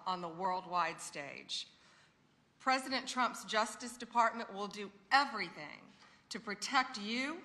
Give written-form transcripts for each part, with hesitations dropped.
on the worldwide stage. President Trump's Justice Department will do everything to protect you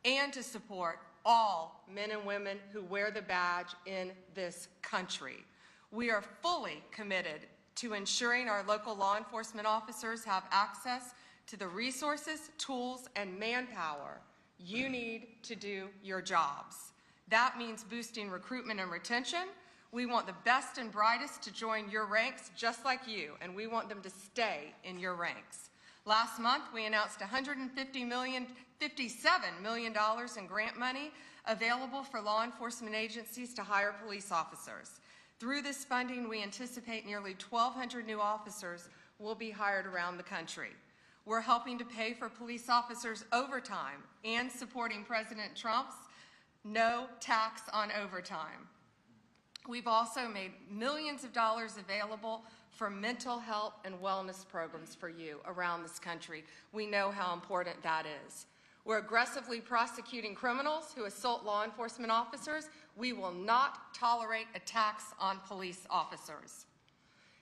and to support all men and women who wear the badge in this country. We are fully committed to ensuring our local law enforcement officers have access to the resources, tools, and manpower you need to do your jobs. That means boosting recruitment and retention. We want the best and brightest to join your ranks just like you, and we want them to stay in your ranks. Last month, we announced $57 million in grant money available for law enforcement agencies to hire police officers. Through this funding, we anticipate nearly 1,200 new officers will be hired around the country. We're helping to pay for police officers' overtime and supporting President Trump's no tax on overtime. We've also made millions of dollars available for mental health and wellness programs for you around this country. We know how important that is. We're aggressively prosecuting criminals who assault law enforcement officers. We will not tolerate attacks on police officers.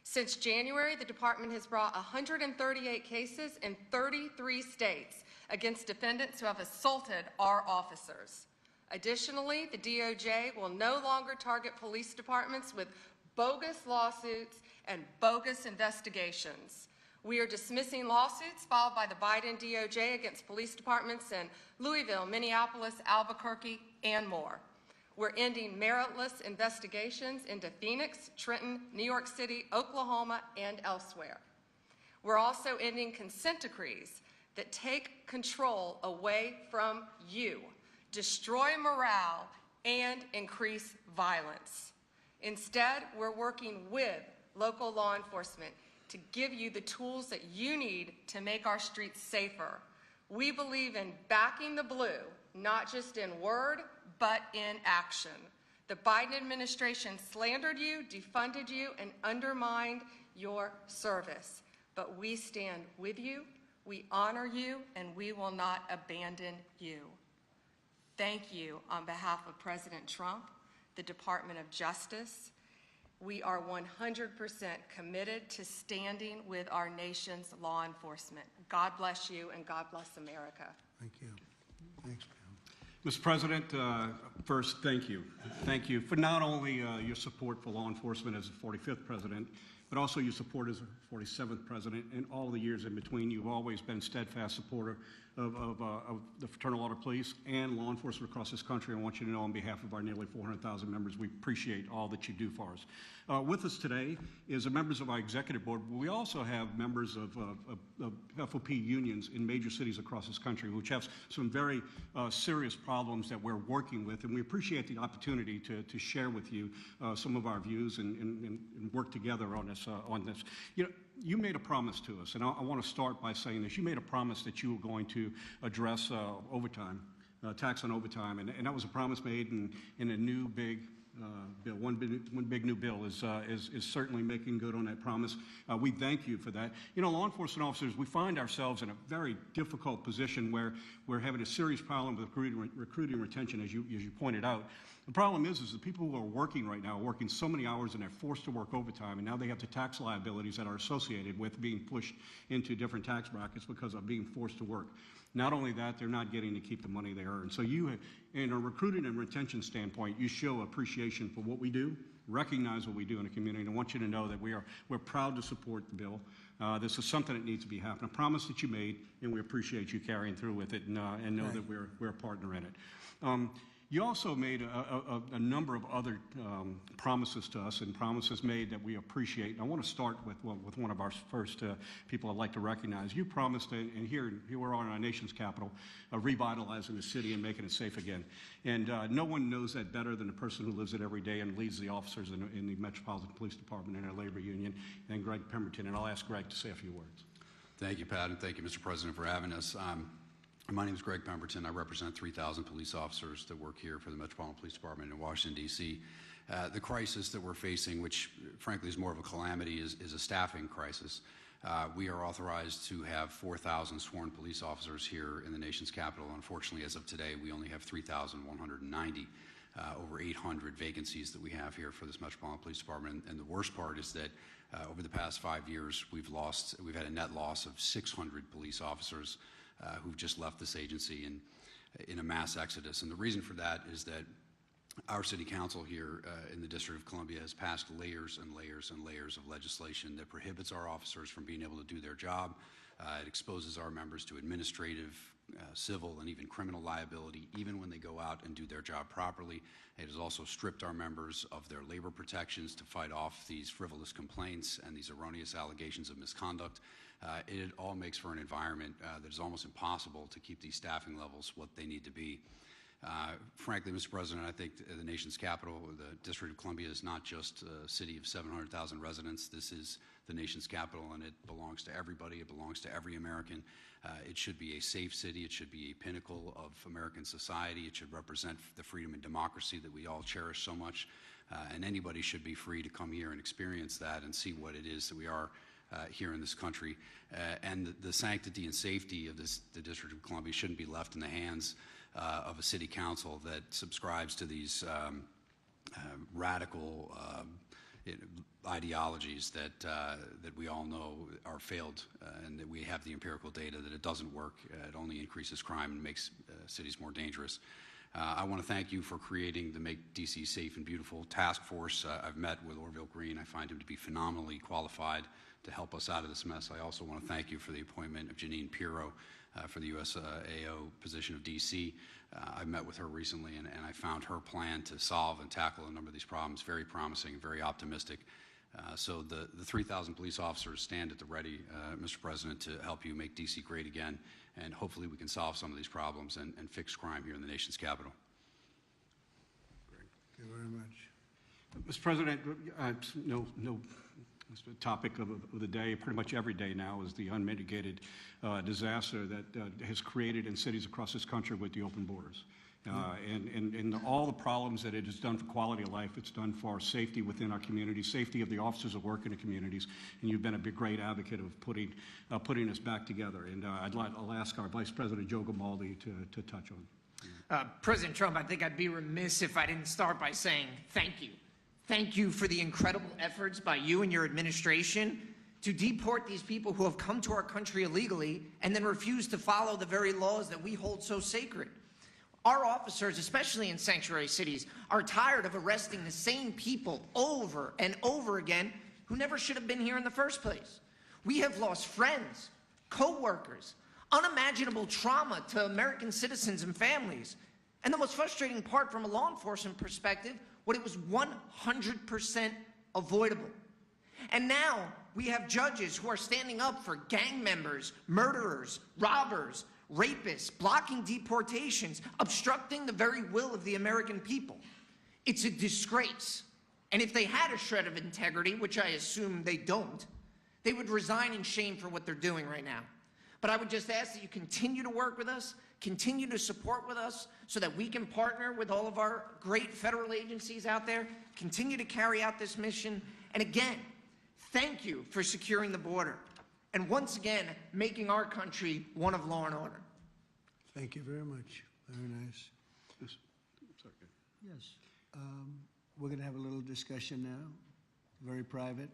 Since January, the department has brought 138 cases in 33 states against defendants who have assaulted our officers. Additionally, the DOJ will no longer target police departments with bogus lawsuits and bogus investigations. We are dismissing lawsuits filed by the Biden DOJ against police departments in Louisville, Minneapolis, Albuquerque, and more. We're ending meritless investigations into Phoenix, Trenton, New York City, Oklahoma, and elsewhere. We're also ending consent decrees that take control away from you, destroy morale, and increase violence. Instead, we're working with local law enforcement to give you the tools that you need to make our streets safer. We believe in backing the blue, not just in word, but in action. The Biden administration slandered you, defunded you, and undermined your service. But we stand with you, we honor you, and we will not abandon you. Thank you on behalf of President Trump, the Department of Justice. We are 100% committed to standing with our nation's law enforcement. God bless you, and God bless America. Thank you. Thanks, Pam. Mr. President, first, thank you. Thank you for not only your support for law enforcement as the 45th president, but also your support as the 47th president and all the years in between. You've always been a steadfast supporter of the Fraternal Order of Police and law enforcement across this country. I want you to know on behalf of our nearly 400,000 members, we appreciate all that you do for us. With us today is the members of our executive board. We also have members of FOP unions in major cities across this country, which have some very serious problems that we're working with, and we appreciate the opportunity to share with you some of our views and work together on this. You know, you made a promise to us, and I want to start by saying this. You made a promise that you were going to address overtime, tax on overtime, and that was a promise made in a new big bill. One big new bill is certainly making good on that promise. We thank you for that. You know, law enforcement officers, we find ourselves in a very difficult position where we're having a serious problem with recruiting retention, as you pointed out. The problem is the people who are working right now are working so many hours and they're forced to work overtime, and now they have the tax liabilities that are associated with being pushed into different tax brackets because of being forced to work. Not only that, they're not getting to keep the money they earn. So you, in a recruiting and retention standpoint, you show appreciation for what we do, recognize what we do in the community, and I want you to know that we're proud to support the bill. This is something that needs to be happening, a promise that you made, and we appreciate you carrying through with it and know that we're a partner in it. You also made a number of other promises to us and promises made that we appreciate. And I want to start with one of our first people I'd like to recognize. You promised, and here we're on our nation's capital, revitalizing the city and making it safe again. And no one knows that better than the person who lives it every day and leads the officers in the Metropolitan Police Department and our labor union, and Greg Pemberton. And I'll ask Greg to say a few words. Thank you, Pat, and thank you, Mr. President, for having us. My name is Greg Pemberton. I represent 3,000 police officers that work here for the Metropolitan Police Department in Washington, D.C. The crisis that we're facing, which frankly is more of a calamity, is a staffing crisis. We are authorized to have 4,000 sworn police officers here in the nation's capital. Unfortunately, as of today, we only have 3,190. over 800 vacancies that we have here for this Metropolitan Police Department. And the worst part is that over the past 5 years, we've had a net loss of 600 police officers who've just left this agency in a mass exodus. And the reason for that is that our city council here in the District of Columbia has passed layers and layers and layers of legislation that prohibits our officers from being able to do their job. It exposes our members to administrative, civil, and even criminal liability, even when they go out and do their job properly. It has also stripped our members of their labor protections to fight off these frivolous complaints and these erroneous allegations of misconduct. It all makes for an environment that is almost impossible to keep these staffing levels what they need to be. Frankly, Mr. President, I think the nation's capital, the District of Columbia, is not just a city of 700,000 residents. This is the nation's capital, and it belongs to everybody. It belongs to every American. It should be a safe city. It should be a pinnacle of American society. It should represent the freedom and democracy that we all cherish so much. And anybody should be free to come here and experience that and see what it is that we are here in this country. And the sanctity and safety of the District of Columbia shouldn't be left in the hands of a city council that subscribes to these radical ideologies that we all know are failed, and that we have the empirical data that it doesn't work. It only increases crime and makes cities more dangerous. I want to thank you for creating the Make DC Safe and Beautiful task force. I've met with Orville Green. I find him to be phenomenally qualified to help us out of this mess. I also want to thank you for the appointment of Janine Pirro for the USAO position of DC. I met with her recently, and I found her plan to solve and tackle a number of these problems very promising, very optimistic. So the 3,000 police officers stand at the ready, Mr. President, to help you make DC great again, and hopefully we can solve some of these problems and fix crime here in the nation's capital. Thank you very much. Mr. President, it's the topic of the day. Pretty much every day now is the unmitigated disaster that has created in cities across this country with the open borders. And all the problems that it has done for quality of life, it's done for our safety within our communities, safety of the officers that work in the communities, and you've been a great advocate of putting us back together. And I'll ask our Vice President Joe Grimaldi to touch on. President Trump, I think I'd be remiss if I didn't start by saying thank you. Thank you for the incredible efforts by you and your administration to deport these people who have come to our country illegally and then refuse to follow the very laws that we hold so sacred. Our officers, especially in sanctuary cities, are tired of arresting the same people over and over again who never should have been here in the first place. We have lost friends, co-workers, unimaginable trauma to American citizens and families. And the most frustrating part from a law enforcement perspective, what it was 100% avoidable. And now we have judges who are standing up for gang members, murderers, robbers, rapists, blocking deportations, obstructing the very will of the American people. It's a disgrace. And if they had a shred of integrity, which I assume they don't, they would resign in shame for what they're doing right now. But I would just ask that you continue to work with us, continue to support with us so that we can partner with all of our great federal agencies out there, continue to carry out this mission. And again, thank you for securing the border. And once again, making our country one of law and order. Thank you very much. Very nice. Yes. Yes. We're going to have a little discussion now, very private.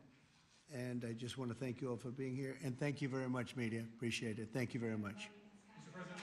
And I just want to thank you all for being here. And thank you very much, media. Appreciate it. Thank you very much. Mr. President,